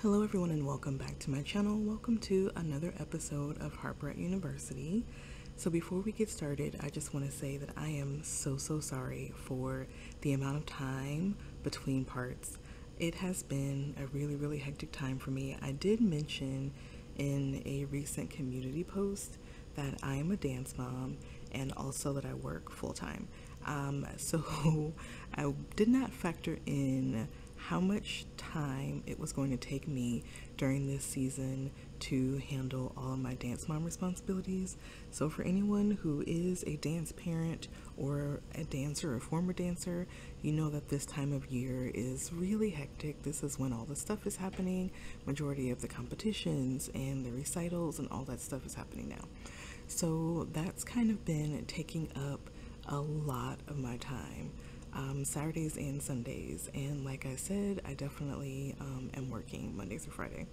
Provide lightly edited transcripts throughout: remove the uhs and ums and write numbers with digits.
Hello everyone and welcome back to my channel. Welcome to another episode of Harper at University. So before we get started, I just want to say that I am so sorry for the amount of time between parts. It has been a really hectic time for me. I did mention in a recent community post that I am a dance mom and also that I work full-time. So I did not factor in how much time it was going to take me during this season to handle all of my dance mom responsibilities. So for anyone who is a dance parent or a dancer or former dancer, you know that this time of year is really hectic. This is when all the stuff is happening. Majority of the competitions and the recitals and all that stuff is happening now. So that's kind of been taking up a lot of my time. Saturdays and Sundays, and like I said, I definitely am working Monday through Friday.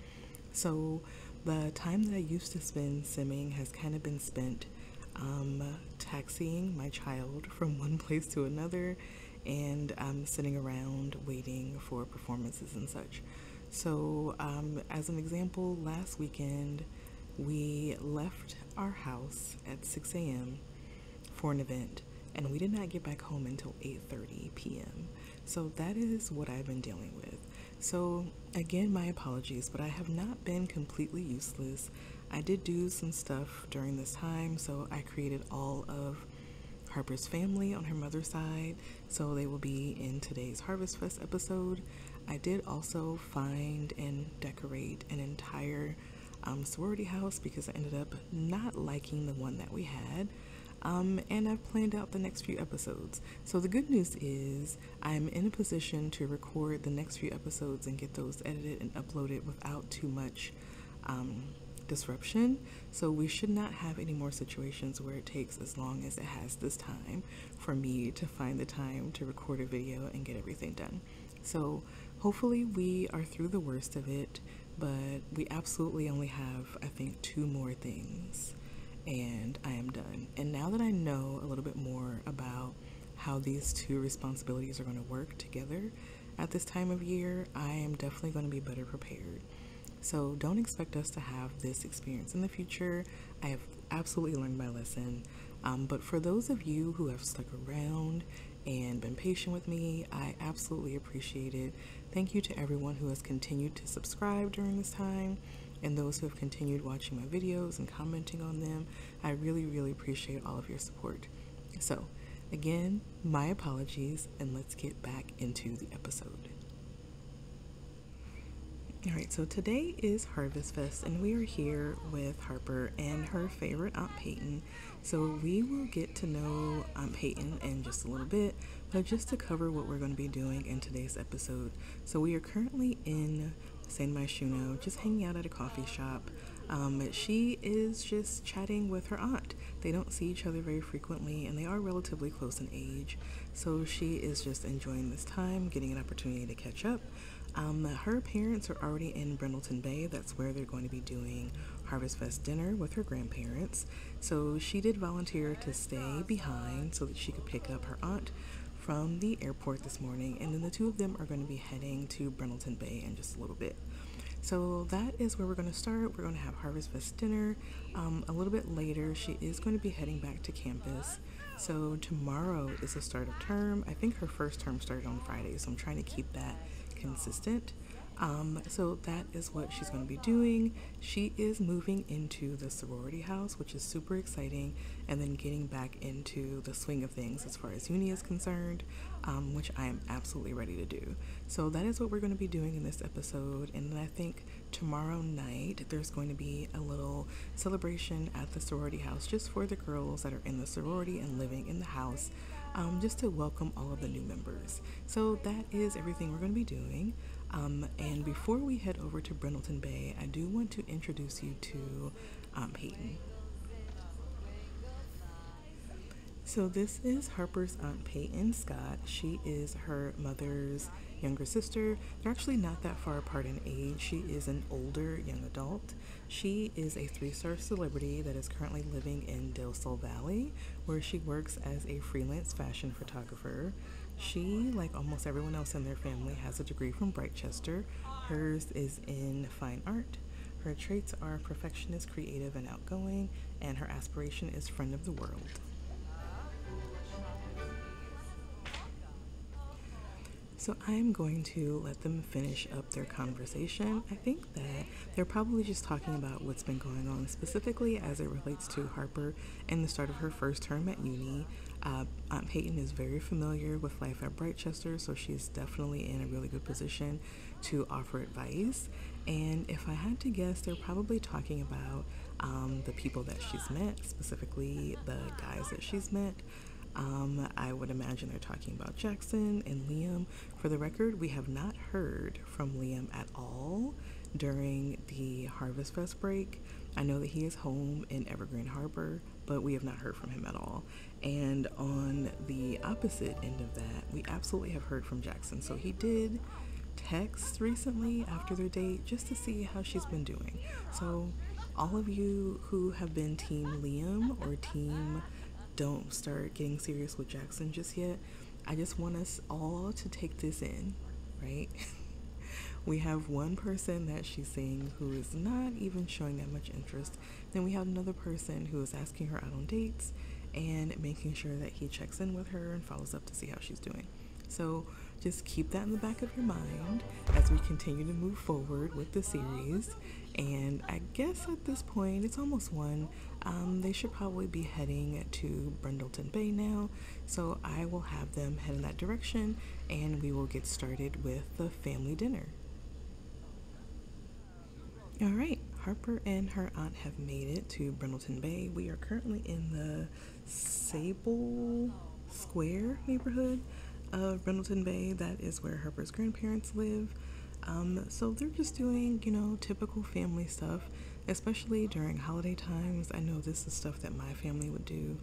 So the time that I used to spend simming has kind of been spent taxiing my child from one place to another, and sitting around waiting for performances and such. So as an example, last weekend we left our house at 6 a.m. for an event, and we did not get back home until 8:30 p.m. So that is what I've been dealing with. So again, my apologies, but I have not been completely useless. I did do some stuff during this time, so I created all of Harper's family on her mother's side, so they will be in today's Harvestfest episode. I did also find and decorate an entire sorority house because I ended up not liking the one that we had. And I've planned out the next few episodes. So the good news is I'm in a position to record the next few episodes and get those edited and uploaded without too much disruption. So we should not have any more situations where it takes as long as it has this time for me to find the time to record a video and get everything done. So hopefully we are through the worst of it, but we absolutely only have, I think, 2 more things and I am done. And now that I know a little bit more about how these 2 responsibilities are going to work together at this time of year, I am definitely going to be better prepared. So don't expect us to have this experience in the future. I have absolutely learned my lesson. But for those of you who have stuck around and been patient with me, I absolutely appreciate it. Thank you to everyone who has continued to subscribe during this time, and those who have continued watching my videos and commenting on them. I really appreciate all of your support. So again, my apologies, and let's get back into the episode. Alright, so today is Harvestfest, and we are here with Harper and her favorite Aunt Peyton. So we will get to know Aunt Peyton in just a little bit, but just to cover what we're going to be doing in today's episode. So we are currently in San Myshuno, just hanging out at a coffee shop. She is just chatting with her aunt. They don't see each other very frequently, and they are relatively close in age. So she is just enjoying this time, getting an opportunity to catch up. Her parents are already in Brindleton Bay. That's where they're going to be doing Harvestfest dinner with her grandparents. So she did volunteer to stay behind so that she could pick up her aunt from the airport this morning, and then the 2 of them are going to be heading to Brindleton Bay in just a little bit. So that is where we're going to start. We're going to have Harvestfest dinner. A little bit later, she is going to be heading back to campus. So tomorrow is the start of term. I think her first term started on Friday, so I'm trying to keep that consistent. So that is what she's going to be doing. She is moving into the sorority house, which is super exciting, and then getting back into the swing of things as far as uni is concerned, which I am absolutely ready to do. So that is what we're going to be doing in this episode, and then I think tomorrow night there's going to be a little celebration at the sorority house just for the girls that are in the sorority and living in the house, just to welcome all of the new members. So that is everything we're going to be doing. And before we head over to Brindleton Bay, I do want to introduce you to Aunt Peyton. So this is Harper's Aunt Peyton Scott. She is her mother's younger sister. They're actually not that far apart in age. She is an older young adult. She is a 3-star celebrity that is currently living in Del Sol Valley, where she works as a freelance fashion photographer. She, like almost everyone else in their family, has a degree from Brightchester. Hers is in fine art. Her traits are perfectionist, creative, and outgoing, and her aspiration is friend of the world. So I'm going to let them finish up their conversation. I think that they're probably just talking about what's been going on, specifically as it relates to Harper and the start of her first term at uni. Aunt Peyton is very familiar with life at Brightchester, so she's definitely in a really good position to offer advice. And if I had to guess, they're probably talking about the people that she's met, specifically the guys that she's met. I would imagine they're talking about Jackson and Liam. For the record, we have not heard from Liam at all during the Harvestfest break. I know that he is home in Evergreen Harbor, but we have not heard from him at all. And on the opposite end of that, we absolutely have heard from Jackson. So he did text recently after their date just to see how she's been doing. So all of you who have been team Liam or team don't start getting serious with Jackson just yet, I just want us all to take this in, right? We have one person that she's seeing who is not even showing that much interest. Then we have another person who is asking her out on dates and making sure that he checks in with her and follows up to see how she's doing. So just keep that in the back of your mind as we continue to move forward with the series. And I guess at this point, it's almost 1. They should probably be heading to Brindleton Bay now. So I will have them head in that direction and we will get started with the family dinner. All right, Harper and her aunt have made it to Brindleton Bay. We are currently in the Sable Square neighborhood of Brindleton Bay. That is where Harper's grandparents live. So they're just doing, typical family stuff, especially during holiday times. I know this is stuff that my family would do.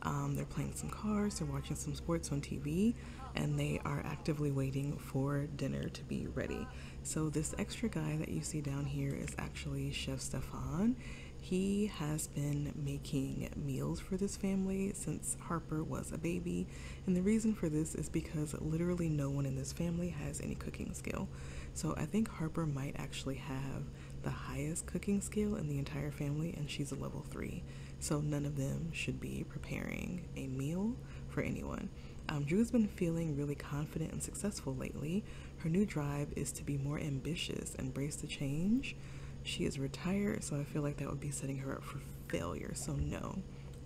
They're playing some cards, they're watching some sports on TV, and they are actively waiting for dinner to be ready. So this extra guy that you see down here is actually Chef Stefan. He has been making meals for this family since Harper was a baby, and the reason for this is because literally no one in this family has any cooking skill. So I think Harper might actually have the highest cooking skill in the entire family, and she's a level 3. So none of them should be preparing a meal for anyone. Drew's been feeling really confident and successful lately. Her new drive is to be more ambitious, embrace the change. She is retired, so I feel like that would be setting her up for failure, so no.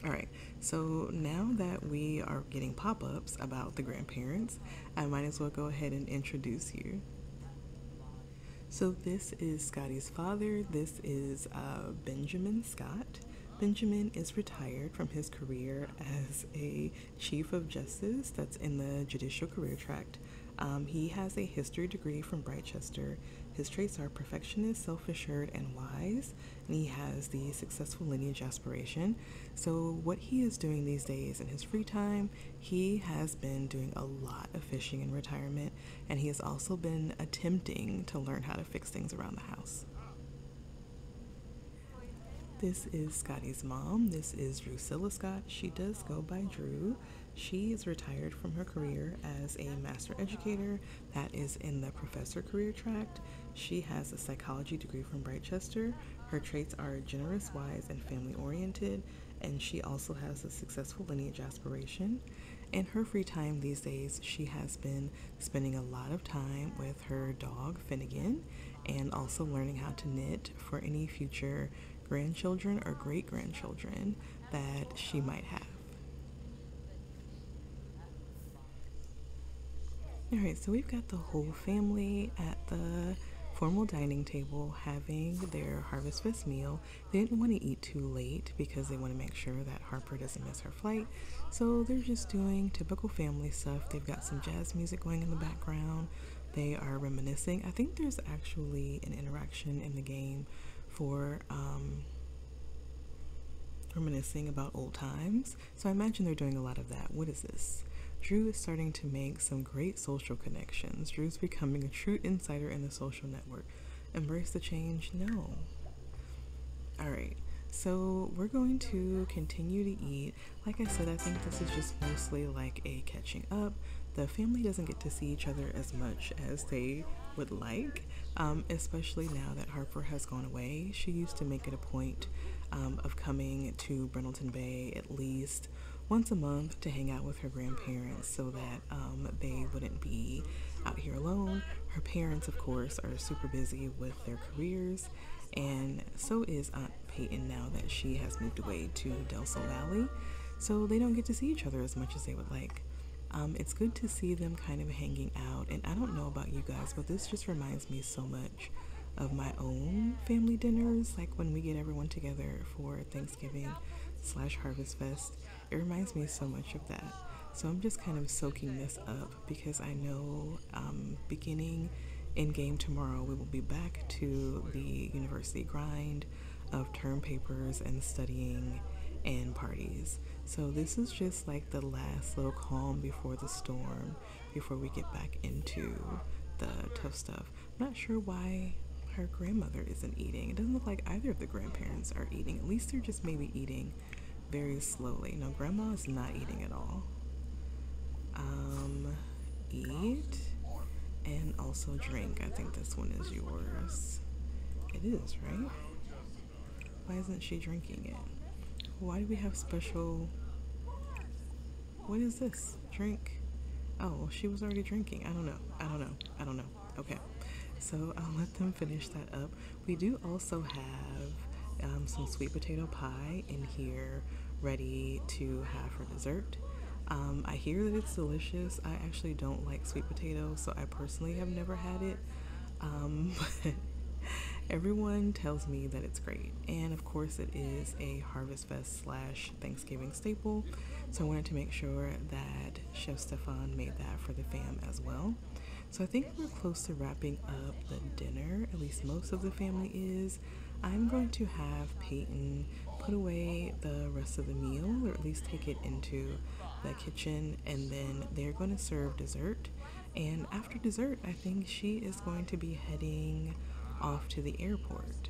Alright, so now that we are getting pop-ups about the grandparents, I might as well go ahead and introduce you. So this is Scottie's father. This is Benjamin Scott. Benjamin is retired from his career as a Chief of Justice that's in the Judicial Career Tract. He has a history degree from Brightchester. His traits are perfectionist, self-assured, and wise, and he has the successful lineage aspiration. So what he is doing these days in his free time, he has been doing a lot of fishing in retirement, and he has also been attempting to learn how to fix things around the house. This is Scottie's mom. This is Drusilla Scott. She does go by Drew. She is retired from her career as a master educator that is in the professor career tract. She has a psychology degree from Brightchester. Her traits are generous, wise, and family oriented, and she also has a successful lineage aspiration. In her free time these days, she has been spending a lot of time with her dog Finnegan and also learning how to knit for any future grandchildren or great-grandchildren that she might have. Alright, so we've got the whole family at the formal dining table having their Harvestfest meal. They didn't want to eat too late because they want to make sure that Harper doesn't miss her flight. So they're just doing typical family stuff. They've got some jazz music going in the background. They are reminiscing. I think there's actually an interaction in the game for reminiscing about old times. So I imagine they're doing a lot of that. What is this? Drew is starting to make some great social connections. Drew's becoming a true insider in the social network. Embrace the change? No. Alright, so we're going to continue to eat. Like I said, I think this is just mostly like a catching up. the family doesn't get to see each other as much as they would like, especially now that Harper has gone away. She used to make it a point of coming to Brindleton Bay at least once a month to hang out with her grandparents so that they wouldn't be out here alone. Her parents, of course, are super busy with their careers, and so is Aunt Peyton now that she has moved away to Del Sol Valley, so they don't get to see each other as much as they would like. It's good to see them kind of hanging out, and I don't know about you guys, but this just reminds me so much of my own family dinners, like when we get everyone together for Thanksgiving / Harvestfest. It reminds me so much of that. So I'm just kind of soaking this up because I know beginning in game tomorrow, we will be back to the university grind of term papers and studying and parties. So this is just like the last little calm before the storm, before we get back into the tough stuff. I'm not sure why her grandmother isn't eating. It doesn't look like either of the grandparents are eating. At least they're just maybe eating very slowly. No, grandma is not eating at all. Eat and also drink. I think this one is yours. It is, right? Why isn't she drinking it? Why do we have special... What is this? Drink? Oh, she was already drinking. I don't know. Okay. So I'll let them finish that up. We do also have some sweet potato pie in here ready to have for dessert. I hear that it's delicious. I actually don't like sweet potatoes, so I personally have never had it. But everyone tells me that it's great. And of course it is a Harvestfest / Thanksgiving staple. So I wanted to make sure that Chef Stefan made that for the fam as well. So I think we're close to wrapping up the dinner, at least most of the family is. I'm going to have Peyton put away the rest of the meal, or at least take it into the kitchen, and then they're going to serve dessert. And after dessert, I think she is going to be heading off to the airport.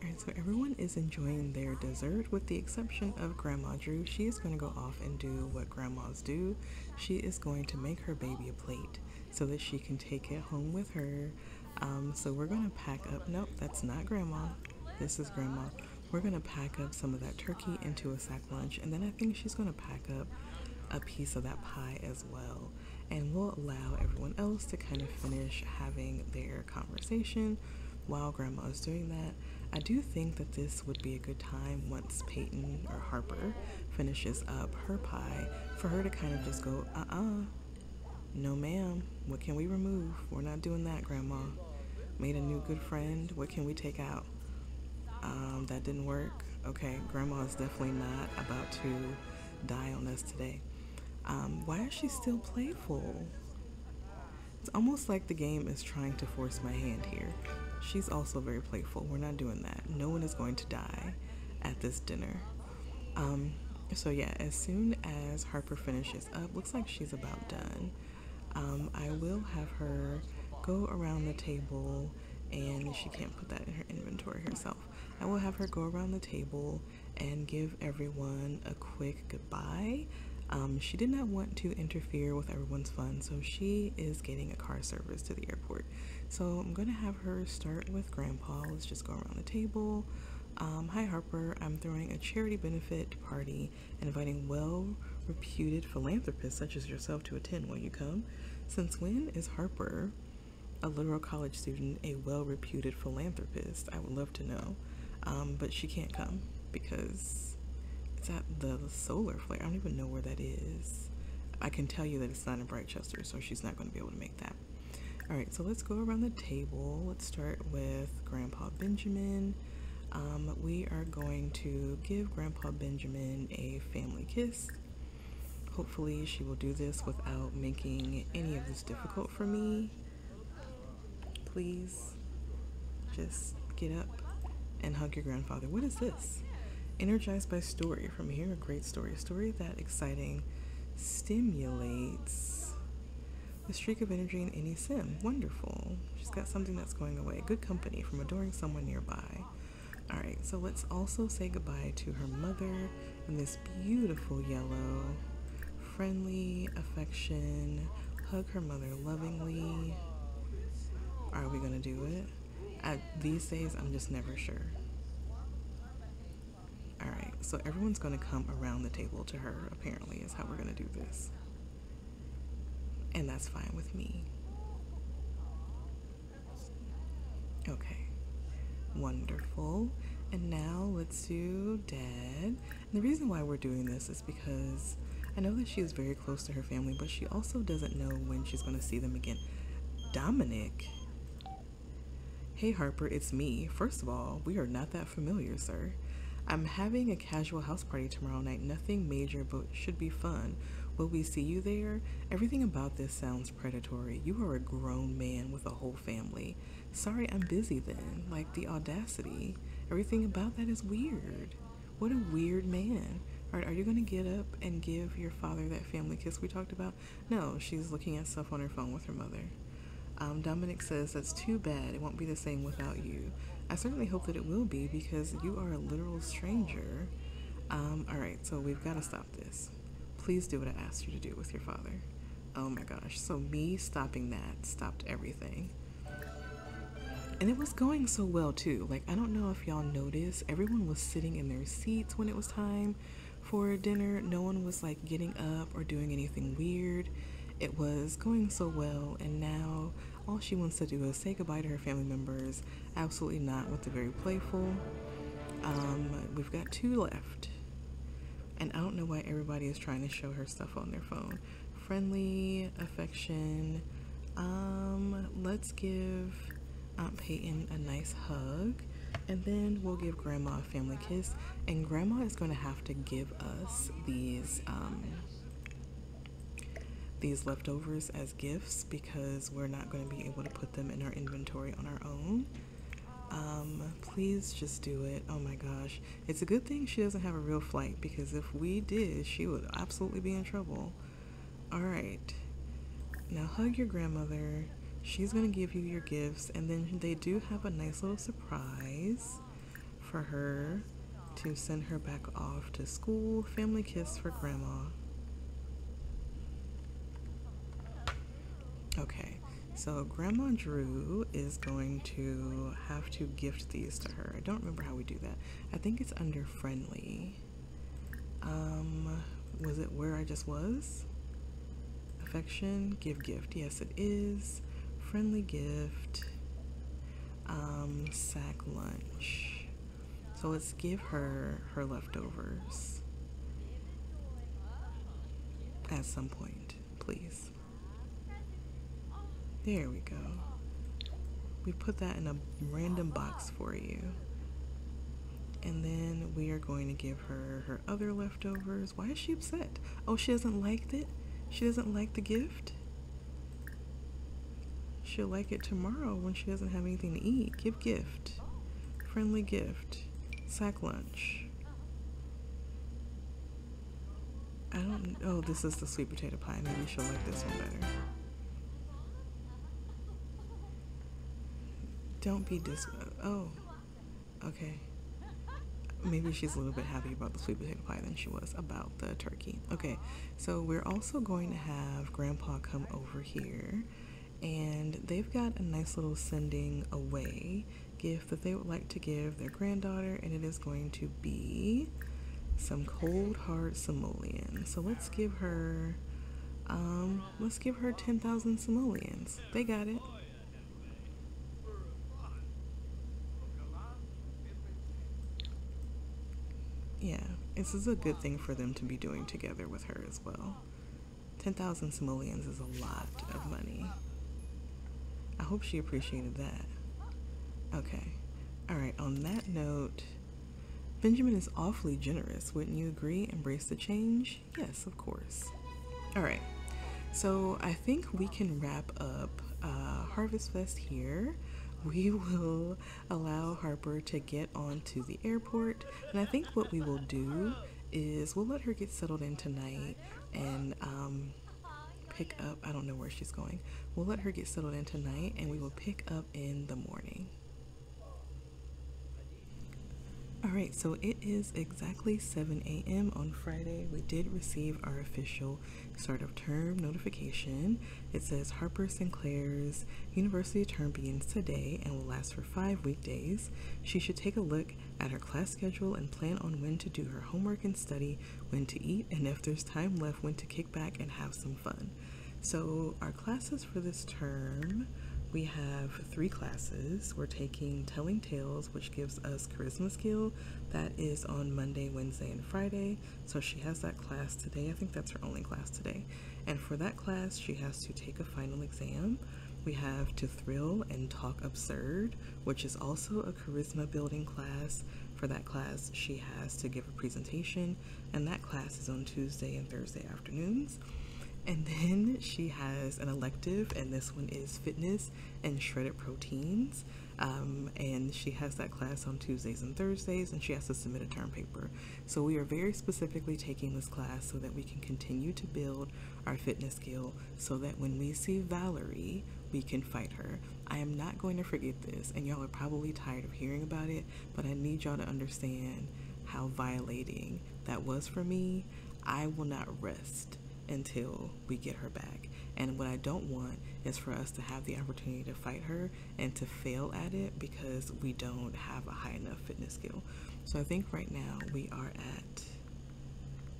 Alright, so everyone is enjoying their dessert with the exception of Grandma Drew. She is going to go off and do what grandmas do. She is going to make her baby a plate so that she can take it home with her. So we're going to pack up, nope, that's not Grandma. This is Grandma. We're going to pack up some of that turkey into a sack lunch, and then I think she's going to pack up a piece of that pie as well. And we'll allow everyone else to kind of finish having their conversation while Grandma is doing that. I do think that this would be a good time once Peyton or Harper finishes up her pie for her to kind of just go, no ma'am, what can we remove? We're not doing that, Grandma. Made a new good friend, what can we take out? That didn't work. Okay, Grandma is definitely not about to die on us today. Why is she still playful? It's almost like the game is trying to force my hand here. She's also very playful. We're not doing that. No one is going to die at this dinner. So yeah, as soon as Harper finishes up, looks like she's about done. I will have her go around the table, and she can't put that in her inventory herself. I will have her go around the table and give everyone a quick goodbye. She did not want to interfere with everyone's fun, so she is getting a car service to the airport. So I'm going to have her start with Grandpa. Let's just go around the table. Hi Harper, I'm throwing a charity benefit party and inviting well-reputed philanthropists such as yourself to attend. Will you come? Since when is Harper, a literal college student, a well-reputed philanthropist? I would love to know. But she can't come because it's at the solar flare. I don't even know where that is. I can tell you that it's not in Brightchester, so she's not going to be able to make that. All right, so let's go around the table. Let's start with Grandpa Benjamin. We are going to give Grandpa Benjamin a family kiss. Hopefully she will do this without making any of this difficult for me. Please just get up and hug your grandfather. What is this? Energized by story. From here, a great story. A story that exciting stimulates the streak of energy in any sim. Wonderful. She's got something that's going away. Good company from adoring someone nearby. Alright, so let's also say goodbye to her mother in this beautiful yellow Friendly, affection, hug her mother lovingly. Are we gonna do it? These days, I'm just never sure. Alright, so everyone's gonna come around the table to her, apparently, is how we're gonna do this. And that's fine with me. Okay, wonderful. And now let's do Dad. And the reason why we're doing this is because I know that she is very close to her family, but she also doesn't know when she's going to see them again. Dominic. Hey Harper, it's me. First of all, we are not that familiar, sir. I'm having a casual house party tomorrow night. Nothing major, but should be fun. Will we see you there? Everything about this sounds predatory. You are a grown man with a whole family. Sorry, I'm busy then. Like, the audacity. Everything about that is weird. What a weird man. Alright, are you going to get up and give your father that family kiss we talked about? No, she's looking at stuff on her phone with her mother. Dominic says, that's too bad. It won't be the same without you. I certainly hope that it will be because you are a literal stranger. Alright, so we've got to stop this. Please do what I asked you to do with your father. Oh my gosh. So me stopping that stopped everything. And it was going so well too. Like, I don't know if y'all noticed, everyone was sitting in their seats when it was time for dinner. No one was like getting up or doing anything weird. It was going so well, and now all she wants to do is say goodbye to her family members. Absolutely not with the very playful. We've got 2 left. And I don't know why everybody is trying to show her stuff on their phone. Friendly, affection. Let's give Aunt Peyton a nice hug. And then we'll give Grandma a family kiss. And Grandma is going to have to give us these leftovers as gifts because we're not going to be able to put them in our inventory on our own. Please just do it. Oh my gosh. It's a good thing she doesn't have a real flight because if we did, she would absolutely be in trouble. Alright. Now hug your grandmother. She's going to give you your gifts, and then they do have a nice little surprise for her to send her back off to school. Family kiss for Grandma. Okay, so Grandma Drew is going to have to gift these to her. I don't remember how we do that. I think it's under friendly. Was it where I just was? Affection, give gift. Yes, it is. Friendly gift. Sack lunch. So let's give her her leftovers at some point, please. There we go. We put that in a random box for you. And then we are going to give her her other leftovers. Why is she upset? Oh, she doesn't like it? She doesn't like the gift? She'll like it tomorrow when she doesn't have anything to eat. Give gift. Friendly gift. Sack lunch. I don't... Oh, this is the sweet potato pie. Maybe she'll like this one better. Don't be oh, okay. Maybe she's a little bit happy about the sweet potato pie than she was about the turkey. Okay, so we're also going to have Grandpa come over here, and they've got a nice little sending away gift that they would like to give their granddaughter, and it is going to be some cold hard simoleons. So let's give her 10,000 simoleons. They got it. Yeah, this is a good thing for them to be doing together with her as well. 10,000 simoleons is a lot of money. I hope she appreciated that. Okay. Alright, on that note, Benjamin is awfully generous. Wouldn't you agree? Embrace the change? Yes, of course. Alright, so I think we can wrap up Harvestfest here. We will allow Harper to get on to the airport, and I think what we will do is we'll let her get settled in tonight and pick up, I don't know where she's going. We'll let her get settled in tonight and we will pick up in the morning. Alright, so it is exactly 7 a.m. on Friday. We did receive our official start of term notification. It says Harper Sinclair's university term begins today and will last for 5 weekdays. She should take a look at her class schedule and plan on when to do her homework and study, when to eat, and if there's time left, when to kick back and have some fun. So our classes for this term, we have 3 classes. We're taking Telling Tales, which gives us charisma skill. That is on Monday, Wednesday, and Friday. So she has that class today. I think that's her only class today. And for that class, she has to take a final exam. We have To Thrill and Talk Absurd, which is also a charisma building class. For that class, she has to give a presentation, and that class is on Tuesday and Thursday afternoons. And then she has an elective, and this one is fitness and shredded proteins. And she has that class on Tuesdays and Thursdays, and she has to submit a term paper. So we are very specifically taking this class so that we can continue to build our fitness skill so that when we see Valerie, we can fight her. I am not going to forget this, and y'all are probably tired of hearing about it, but I need y'all to understand how violating that was for me. I will not rest until we get her back. And what I don't want is for us to have the opportunity to fight her and to fail at it because we don't have a high enough fitness skill. So I think right now we are at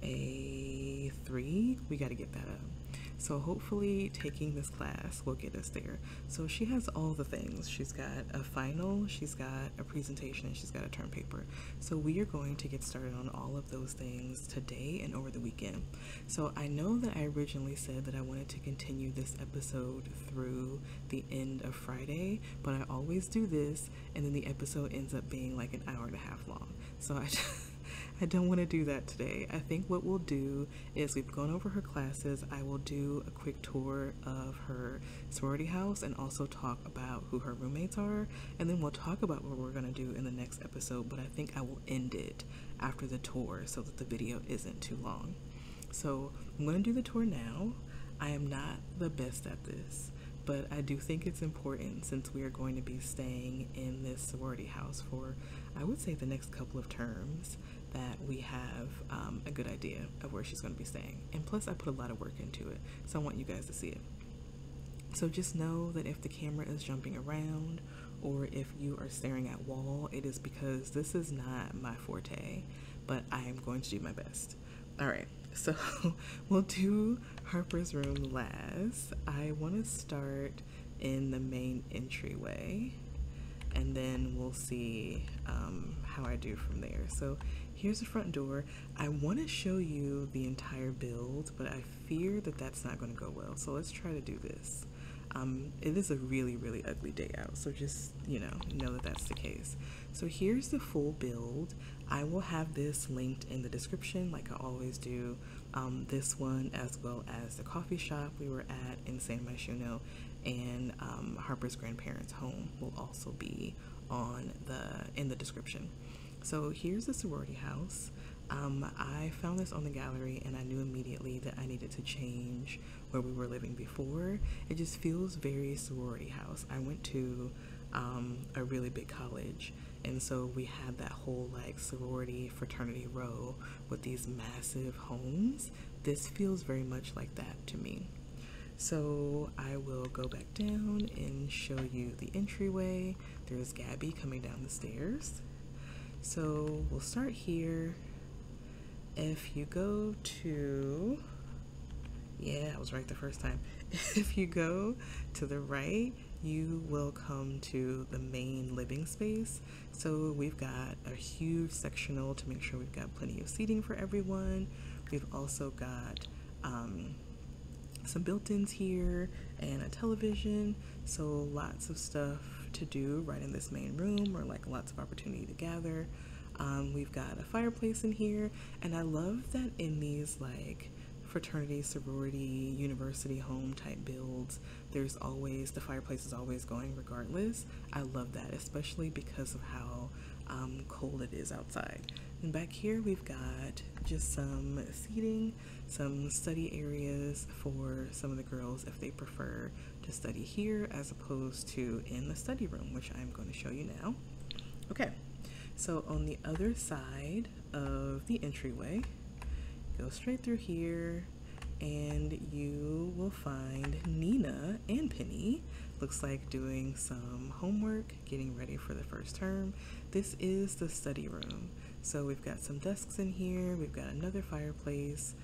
a 3. We got to get that up. So hopefully taking this class will get us there. So she has all the things. She's got a final, she's got a presentation, and she's got a term paper. So we are going to get started on all of those things today and over the weekend. So I know that I originally said that I wanted to continue this episode through the end of Friday, but I always do this and then the episode ends up being like an hour and a half long. So I don't want to do that today. I think what we'll do is we've gone over her classes. I will do a quick tour of her sorority house and also talk about who her roommates are. And then we'll talk about what we're going to do in the next episode. But I think I will end it after the tour so that the video isn't too long. So I'm going to do the tour now. I am not the best at this, but I do think it's important since we are going to be staying in this sorority house for, I would say, the next couple of terms, that we have a good idea of where she's going to be staying. And plus I put a lot of work into it, so I want you guys to see it. So just know that if the camera is jumping around or if you are staring at wall, it is because this is not my forte, but I am going to do my best. All right, so we'll do Harper's room last. I want to start in the main entryway, and then we'll see how I do from there. So here's the front door. I want to show you the entire build, but I fear that that's not going to go well. So let's try to do this. It is a really, really ugly day out, so just, know that that's the case. So here's the full build. I will have this linked in the description like I always do. This one, as well as the coffee shop we were at in San Myshuno, and Harper's grandparents' home will also be in the description. So here's the sorority house. I found this on the gallery and I knew immediately that I needed to change where we were living before. It just feels very sorority house. I went to a really big college, and so we had that whole like sorority fraternity row with these massive homes. This feels very much like that to me. So I will go back down and show you the entryway. There's Gabby coming down the stairs. So we'll start here. If you go to, yeah, I was right the first time. If you go to the right, you will come to the main living space. So we've got a huge sectional to make sure we've got plenty of seating for everyone. We've also got some built-ins here and a television, so lots of stuff to do right in this main room, or like lots of opportunity to gather. We've got a fireplace in here, and I love that in these like fraternity, sorority, university home type builds, there's always, the fireplace is always going regardless. I love that, especially because of how cold it is outside. And back here we've got just some seating, some study areas for some of the girls if they prefer to study here as opposed to in the study room, which I'm going to show you now. Okay, So on the other side of the entryway, go straight through here and you will find Nina and Penny. Looks like doing some homework, getting ready for the first term. This is the study room. So we've got some desks in here, we've got another fireplace.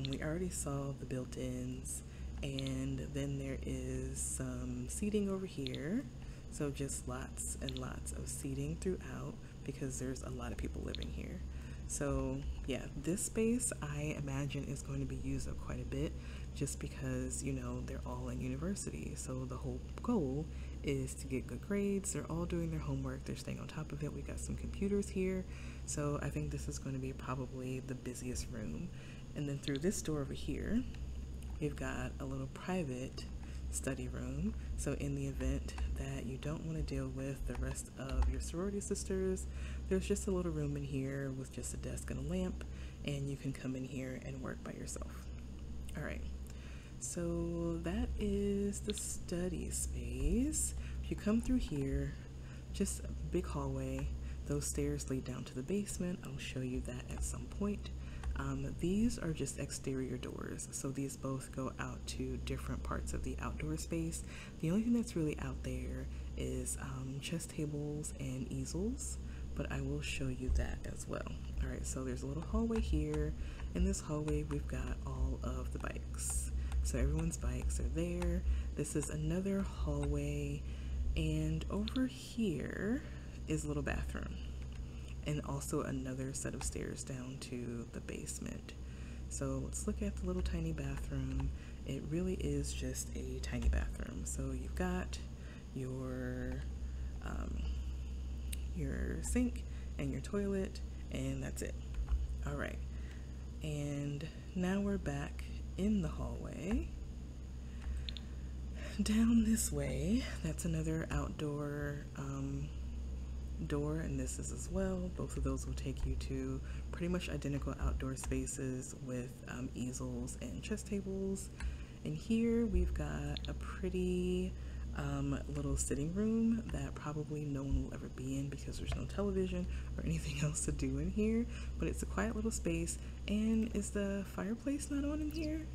We already saw the built-ins, and then there is some seating over here. So just lots and lots of seating throughout because there's a lot of people living here. So yeah, this space I imagine is going to be used up quite a bit just because, you know, they're all in university. So the whole goal is to get good grades. They're all doing their homework. They're staying on top of it. We got some computers here. So I think this is going to be probably the busiest room. And then through this door over here, we've got a little private study room. So in the event that you don't want to deal with the rest of your sorority sisters, there's just a little room in here with just a desk and a lamp, and you can come in here and work by yourself. All right, so that is the study space. If you come through here, just a big hallway. Those stairs lead down to the basement. I'll show you that at some point. These are just exterior doors, so these both go out to different parts of the outdoor space. The only thing that's really out there is chess tables and easels, but I will show you that as well. All right, so there's a little hallway here. In this hallway, we've got all of the bikes. So everyone's bikes are there. This is another hallway, and over here is a little bathroom, and also another set of stairs down to the basement. So let's look at the little tiny bathroom. It really is just a tiny bathroom. So you've got your sink and your toilet, and that's it. All right, and now we're back in the hallway. Down this way, that's another outdoor door, and this is as well. Both of those will take you to pretty much identical outdoor spaces with easels and chess tables. And here we've got a pretty little sitting room that probably no one will ever be in because there's no television or anything else to do in here, but it's a quiet little space. And is the fireplace not on in here?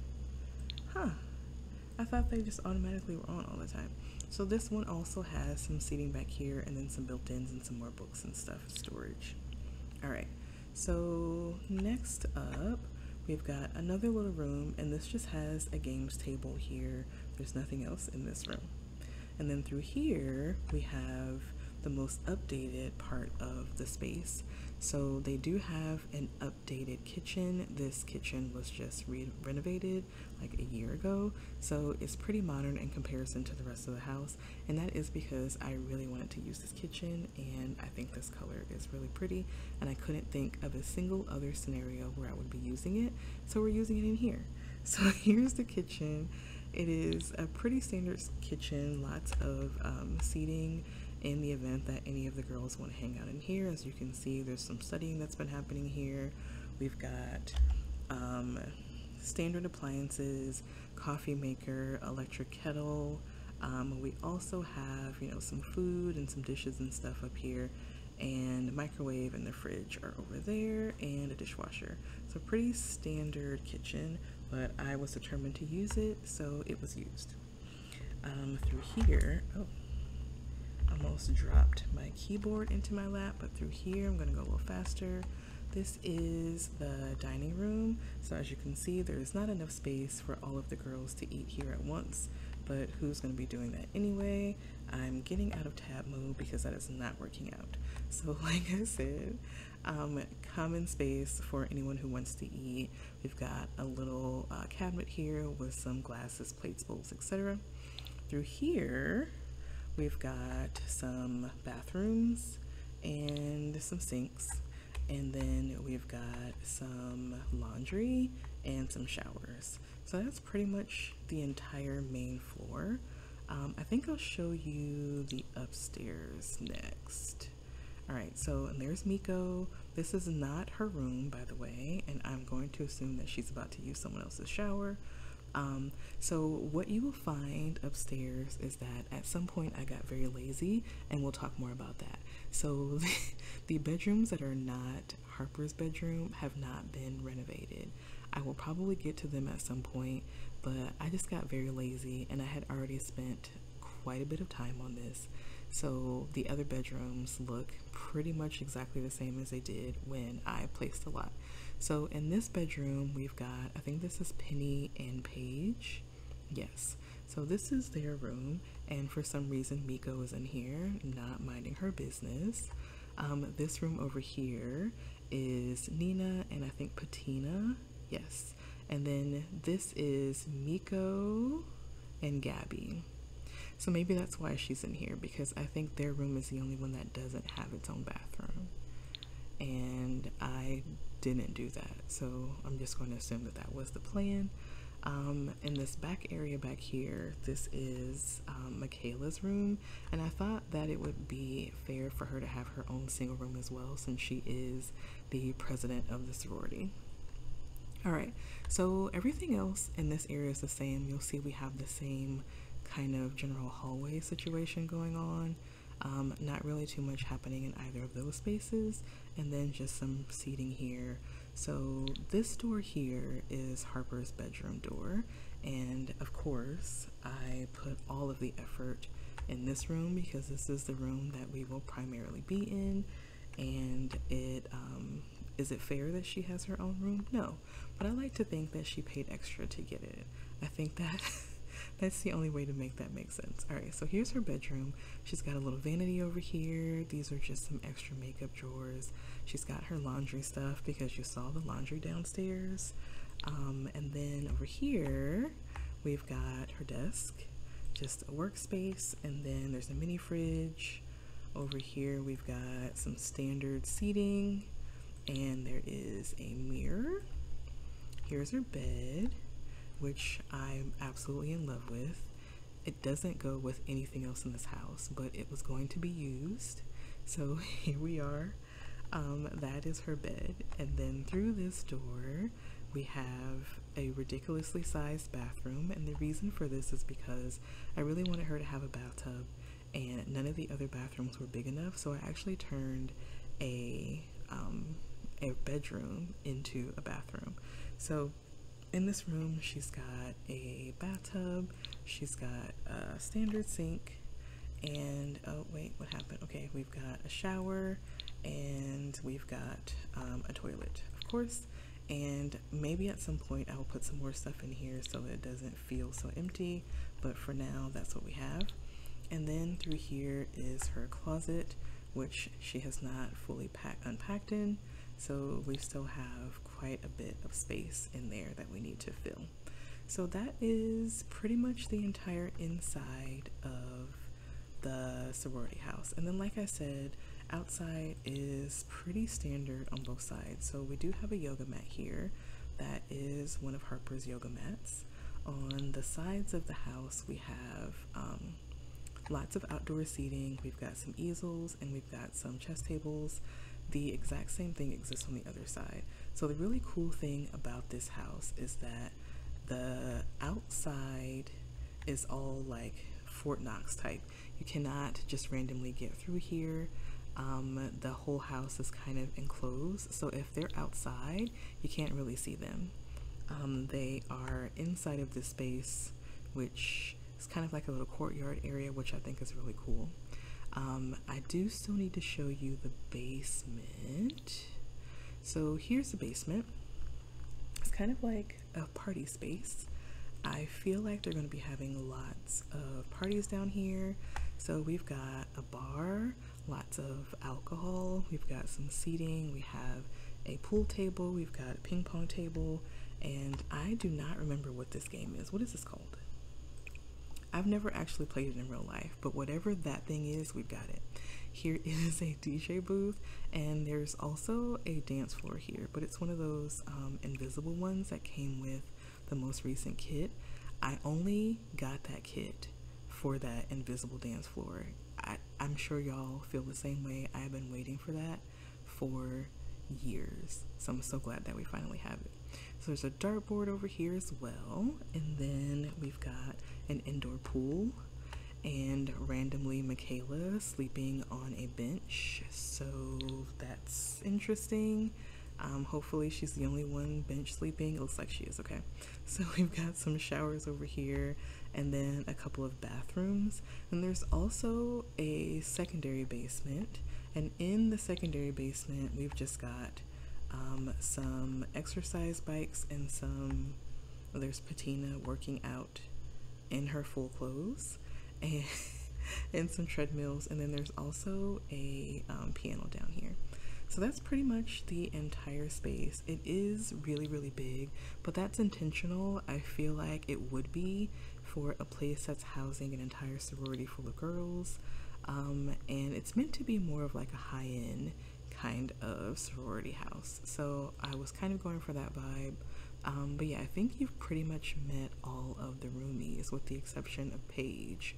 Huh, I thought they just automatically were on all the time. So this one also has some seating back here, and then some built-ins and some more books and stuff storage. All right, so next up, we've got another little room, and this just has a games table here. There's nothing else in this room. And then through here, we have the most updated part of the space. So they do have an updated kitchen. This kitchen was just renovated like a year ago, so it's pretty modern in comparison to the rest of the house, and that is because I really wanted to use this kitchen, and I think this color is really pretty, and I couldn't think of a single other scenario where I would be using it, so we're using it in here. So here's the kitchen. It is a pretty standard kitchen, lots of seating in the event that any of the girls want to hang out in here. As you can see, there's some studying that's been happening here. We've got standard appliances, coffee maker, electric kettle. We also have, you know, some food and some dishes and stuff up here, and microwave and the fridge are over there, and a dishwasher. So pretty standard kitchen, but I was determined to use it, so it was used. Through here, oh, almost dropped my keyboard into my lap, but through here I'm gonna go a little faster. This is the dining room. So as you can see, there's not enough space for all of the girls to eat here at once, but who's gonna be doing that anyway? I'm getting out of tab mode because that is not working out. So like I said, common space for anyone who wants to eat. We've got a little cabinet here with some glasses, plates, bowls, etc. Through here, we've got some bathrooms and some sinks, and then we've got some laundry and some showers. So that's pretty much the entire main floor. I think I'll show you the upstairs next. All right, so and there's Miko. This is not her room, by the way, and I'm going to assume that she's about to use someone else's shower. So what you will find upstairs is that at some point I got very lazy, and we'll talk more about that. So the bedrooms that are not Harper's bedroom have not been renovated. I will probably get to them at some point, but I just got very lazy and I had already spent quite a bit of time on this. So the other bedrooms look pretty much exactly the same as they did when I placed a lot. So in this bedroom, we've got, I think this is Penny and Paige. Yes. So this is their room, and for some reason Miko is in here, not minding her business. This room over here is Nina and I think Patina. Yes. And then this is Miko and Gabby. So maybe that's why she's in here, because I think their room is the only one that doesn't have its own bathroom. And I didn't do that, so I'm just going to assume that that was the plan. In this back area back here, this is Michaela's room, and I thought that it would be fair for her to have her own single room as well, since she is the president of the sorority. Alright, so everything else in this area is the same. You'll see we have the same kind of general hallway situation going on. Not really too much happening in either of those spaces, and then just some seating here. So this door here is Harper's bedroom door, and of course I put all of the effort in this room because this is the room that we will primarily be in. And is it fair that she has her own room? No, but I like to think that she paid extra to get it. I think that that's the only way to make that make sense. Alright, so here's her bedroom. She's got a little vanity over here. These are just some extra makeup drawers. She's got her laundry stuff because you saw the laundry downstairs. And then over here, we've got her desk, just a workspace, and then there's a mini fridge. Over here, we've got some standard seating, and there is a mirror. Here's her bed, which I'm absolutely in love with. It doesn't go with anything else in this house, but it was going to be used. So here we are. That is her bed. And then through this door, we have a ridiculously sized bathroom. And the reason for this is because I really wanted her to have a bathtub, and none of the other bathrooms were big enough. So I actually turned a bedroom into a bathroom. So in this room, she's got a bathtub, she's got a standard sink, and oh wait, what happened? Okay, we've got a shower, and we've got a toilet, of course, and maybe at some point I will put some more stuff in here so that it doesn't feel so empty, but for now, that's what we have. And then through here is her closet, which she has not fully unpacked in, so we still have quite a bit of space in there that we need to fill. So that is pretty much the entire inside of the sorority house. And then, like I said, outside is pretty standard on both sides. So we do have a yoga mat here. That is one of Harper's yoga mats. On the sides of the house, we have lots of outdoor seating. We've got some easels, and we've got some chess tables. The exact same thing exists on the other side. So the really cool thing about this house is that the outside is all like Fort Knox type. You cannot just randomly get through here. The whole house is kind of enclosed, so if they're outside, you can't really see them. They are inside of this space, which is kind of like a little courtyard area, which I think is really cool. I do still need to show you the basement. So here's the basement. It's kind of like a party space. I feel like they're going to be having lots of parties down here. So we've got a bar, lots of alcohol, we've got some seating, we have a pool table, we've got a ping pong table, and I do not remember what this game is. What is this called? I've never actually played it in real life, but whatever that thing is, we've got it. Here is a DJ booth, and there's also a dance floor here, but it's one of those invisible ones that came with the most recent kit. I only got that kit for that invisible dance floor. I'm sure y'all feel the same way. I've been waiting for that for years. So I'm so glad that we finally have it. So there's a dartboard over here as well, and then we've got an indoor pool, and randomly Michaela sleeping on a bench, so that's interesting. Hopefully she's the only one bench sleeping. It looks like she is. Okay, so we've got some showers over here and then a couple of bathrooms, and there's also a secondary basement, and in the secondary basement we've just got some exercise bikes and there's Patina working out in her full clothes, and and some treadmills, and then there's also a piano down here. So that's pretty much the entire space. It is really, really big, but that's intentional. I feel like it would be for a place that's housing an entire sorority full of girls, and it's meant to be more of like a high-end kind of sorority house. So I was kind of going for that vibe. But yeah, I think you've pretty much met all of the roomies with the exception of Paige,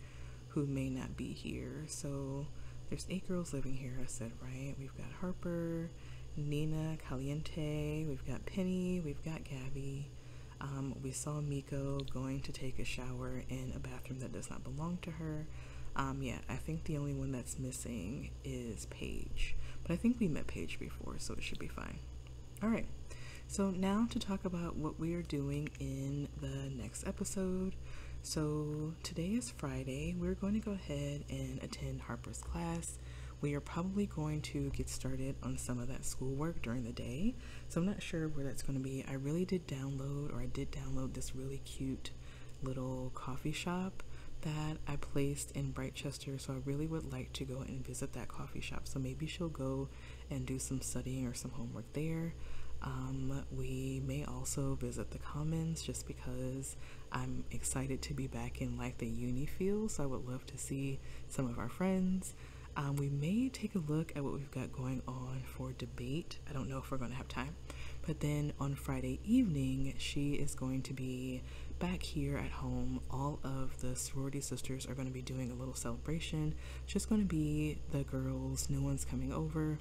who may not be here. So there's 8 girls living here, I said, right? We've got Harper, Nina, Caliente, we've got Penny, we've got Gabby. We saw Miko going to take a shower in a bathroom that does not belong to her. Yeah, I think the only one that's missing is Paige. But I think we met Paige before, so it should be fine. Alright, so now to talk about what we are doing in the next episode. So today is Friday. We're going to go ahead and attend Harper's class. We are probably going to get started on some of that schoolwork during the day. So I'm not sure where that's going to be. I did download this really cute little coffee shop that I placed in Brightchester, so I really would like to go and visit that coffee shop. So maybe she'll go and do some studying or some homework there. We may also visit the Commons just because I'm excited to be back in like the uni feel, so I would love to see some of our friends. We may take a look at what we've got going on for debate. I don't know if we're going to have time. But then on Friday evening, she is going to be back here at home. All of the sorority sisters are going to be doing a little celebration. It's just going to be the girls. No one's coming over.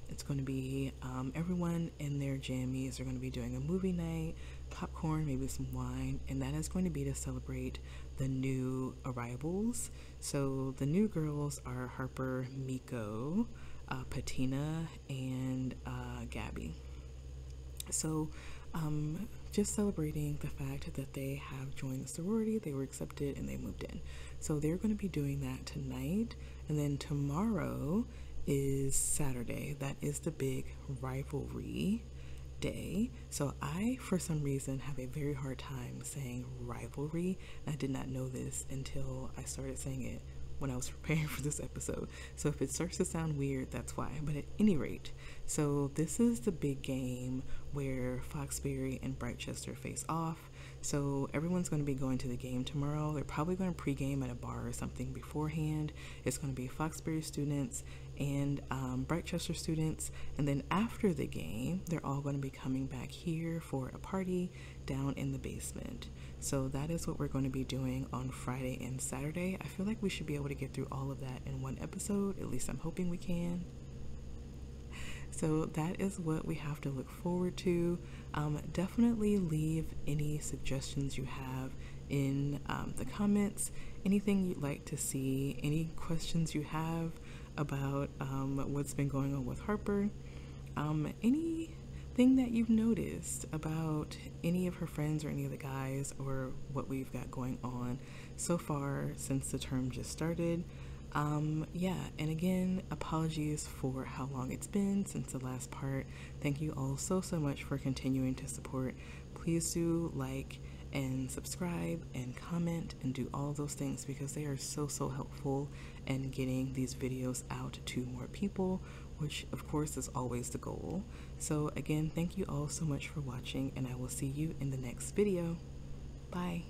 It's going to be everyone in their jammies are going to be doing a movie night, popcorn, maybe some wine, and that is going to be to celebrate the new arrivals. So the new girls are Harper, Miko, Patina, and Gabby. So just celebrating the fact that they have joined the sorority, they were accepted, and they moved in. So they're going to be doing that tonight, and then tomorrow is Saturday. That is the big rivalry day. So I, for some reason, have a very hard time saying rivalry. I did not know this until I started saying it when I was preparing for this episode. So if it starts to sound weird, that's why. But at any rate, so this is the big game where Foxbury and Brightchester face off. So everyone's going to be going to the game tomorrow. They're probably going to pregame at a bar or something beforehand. It's going to be Foxbury students and Brightchester students, and then after the game they're all going to be coming back here for a party down in the basement. So that is what we're going to be doing on Friday and Saturday. I feel like we should be able to get through all of that in one episode. At least I'm hoping we can. So that is what we have to look forward to. Definitely leave any suggestions you have in the comments, anything you'd like to see, any questions you have about what's been going on with Harper, anything that you've noticed about any of her friends or any of the guys, or what we've got going on so far since the term just started. Yeah, and again, apologies for how long it's been since the last part. Thank you all so much for continuing to support. Please do like and subscribe and comment and do all those things, because they are so helpful in getting these videos out to more people, which of course is always the goal. So again, thank you all so much for watching, and I will see you in the next video. Bye.